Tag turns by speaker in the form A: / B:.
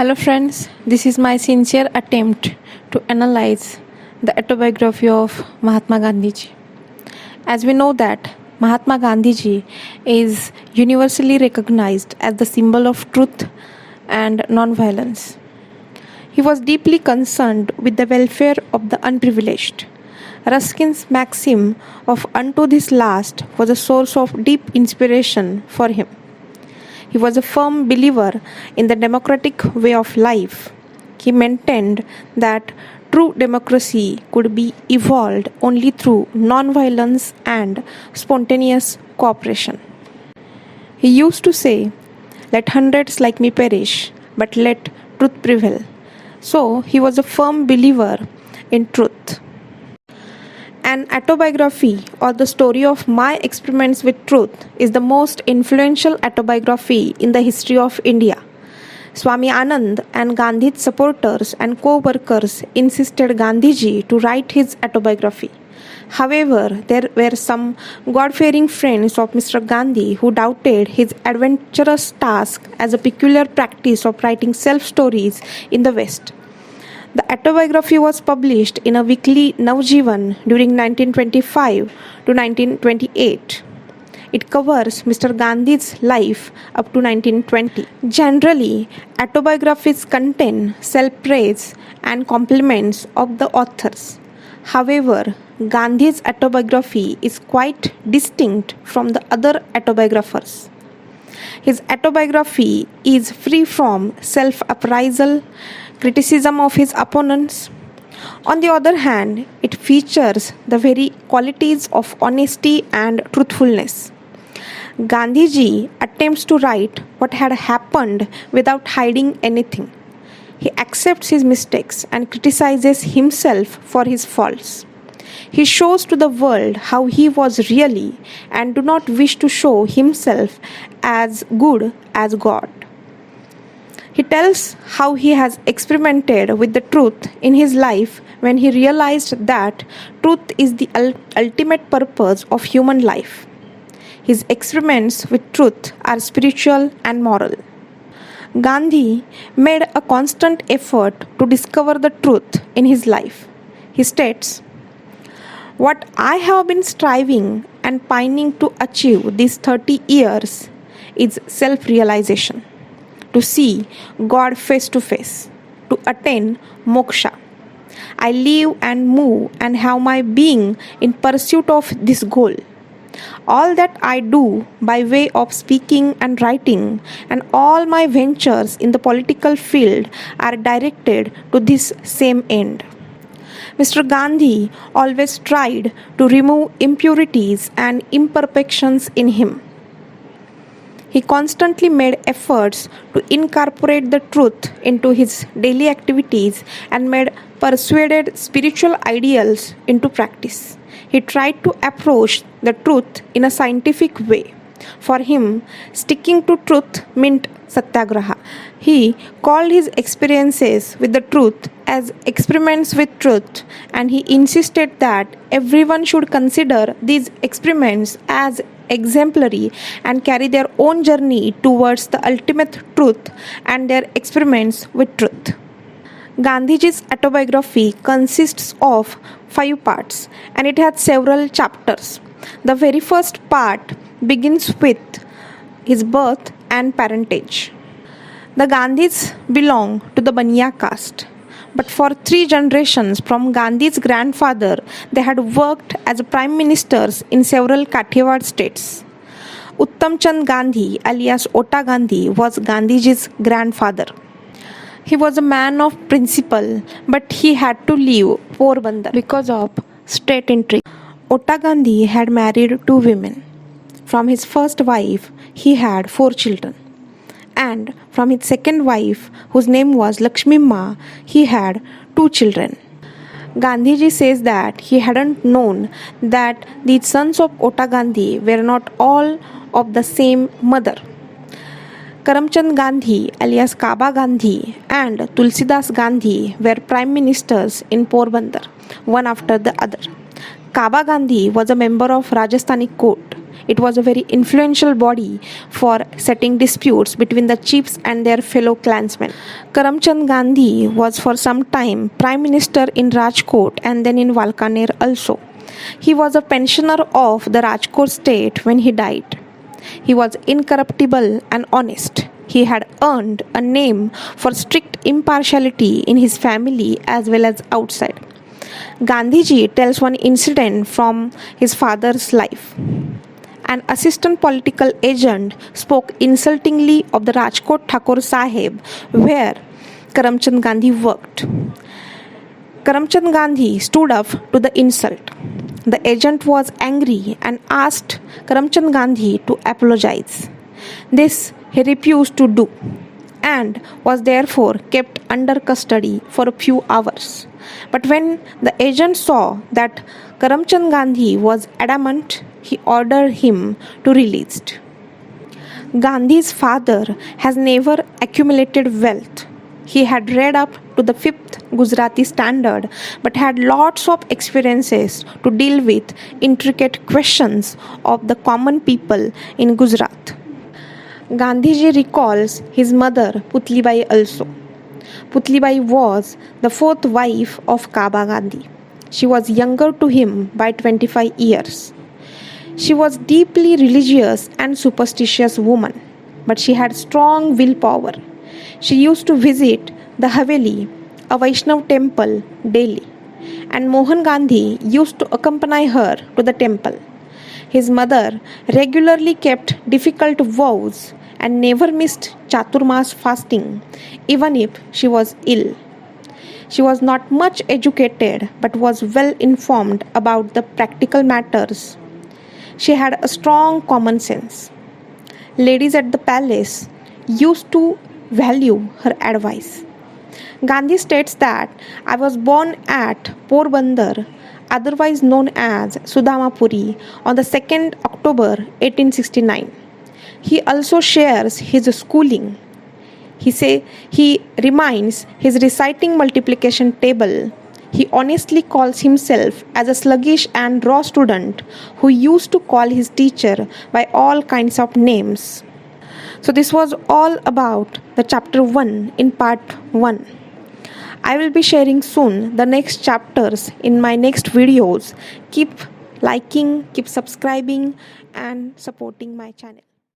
A: Hello friends, this is my sincere attempt to analyze the autobiography of Mahatma Gandhiji. As we know that Mahatma Gandhiji is universally recognized as the symbol of truth and non-violence. He was deeply concerned with the welfare of the unprivileged. Ruskin's maxim of "unto this last" was a source of deep inspiration for him. He was a firm believer in the democratic way of life. He maintained that true democracy could be evolved only through non-violence and spontaneous cooperation. He used to say, "Let hundreds like me perish, but let truth prevail." So he was a firm believer in truth. An Autobiography, or the story of my experiments with truth, is the most influential autobiography in the history of India. Swami Anand and Gandhi's supporters and co-workers insisted Gandhiji to write his autobiography. However, there were some God-fearing friends of Mr. Gandhi who doubted his adventurous task as a peculiar practice of writing self-stories in the West. The autobiography was published in a weekly Navjivan during 1925 to 1928. It covers Mr. Gandhi's life up to 1920. Generally, autobiographies contain self-praise and compliments of the authors. However, Gandhi's autobiography is quite distinct from the other autobiographers. His autobiography is free from self-appraisal, criticism of his opponents. On the other hand, it features the very qualities of honesty and truthfulness. Gandhiji attempts to write what had happened without hiding anything. He accepts his mistakes and criticizes himself for his faults. He shows to the world how he was really and do not wish to show himself as good as God. He tells how he has experimented with the truth in his life when he realized that truth is the ultimate purpose of human life. His experiments with truth are spiritual and moral. Gandhi made a constant effort to discover the truth in his life. He states, "What I have been striving and pining to achieve these 30 years is self-realization. To see God face to face, to attain moksha. I live and move and have my being in pursuit of this goal. All that I do by way of speaking and writing, and all my ventures in the political field are directed to this same end." Mr. Gandhi always tried to remove impurities and imperfections in him. He constantly made efforts to incorporate the truth into his daily activities and made persuaded spiritual ideals into practice. He tried to approach the truth in a scientific way. For him, sticking to truth meant satyagraha. He called his experiences with the truth as experiments with truth, and he insisted that everyone should consider these experiments as exemplary and carry their own journey towards the ultimate truth and their experiments with truth. Gandhiji's autobiography consists of 5 parts and it has several chapters. The very first part begins with his birth and parentage. The Gandhis belong to the Baniya caste. But for 3 generations from Gandhi's grandfather, they had worked as prime ministers in several Kathiawad states. Uttam Chand Gandhi, alias Ota Gandhi, was Gandhiji's grandfather. He was a man of principle, but he had to leave Porbandar because of state intrigue. Ota Gandhi had married 2 women. From his first wife, he had 4 children. And from his second wife, whose name was Lakshmimma, he had 2 children. Gandhiji says that he hadn't known that the sons of Ota Gandhi were not all of the same mother. Karamchand Gandhi, alias Kaba Gandhi, and Tulsidas Gandhi were prime ministers in Porbandar, one after the other. Kaba Gandhi was a member of Rajasthani court. It was a very influential body for settling disputes between the chiefs and their fellow clansmen. Karamchand Gandhi was for some time Prime Minister in Rajkot and then in Valkaner also. He was a pensioner of the Rajkot state when he died. He was incorruptible and honest. He had earned a name for strict impartiality in his family as well as outside. Gandhiji tells one incident from his father's life. An assistant political agent spoke insultingly of the Rajkot Thakur Sahib where Karamchand Gandhi worked. Karamchand Gandhi stood up to the insult. The agent was angry and asked Karamchand Gandhi to apologize. This he refused to do and was therefore kept under custody for a few hours. But when the agent saw that Karamchand Gandhi was adamant, he ordered him to be released. Gandhi's father has never accumulated wealth. He had read up to the 5th Gujarati standard but had lots of experiences to deal with intricate questions of the common people in Gujarat. Gandhiji recalls his mother Putlibai also. Putlibai was the 4th wife of Kaba Gandhi. She was younger to him by 25 years. She was deeply religious and superstitious woman, but she had strong willpower. She used to visit the Haveli, a Vaishnav temple, daily, and Mohan Gandhi used to accompany her to the temple. His mother regularly kept difficult vows and never missed Chaturmas fasting, even if she was ill. She was not much educated but was well informed about the practical matters. She had a strong common sense. Ladies at the palace used to value her advice. Gandhi states that I was born at Porbandar, otherwise known as Sudamapuri, on the 2nd October 1869. He also shares his schooling. He reminds his reciting multiplication table. He honestly calls himself as a sluggish and raw student who used to call his teacher by all kinds of names. So this was all about the chapter 1 in part 1. I will be sharing soon the next chapters in my next videos. Keep liking, keep subscribing and supporting my channel.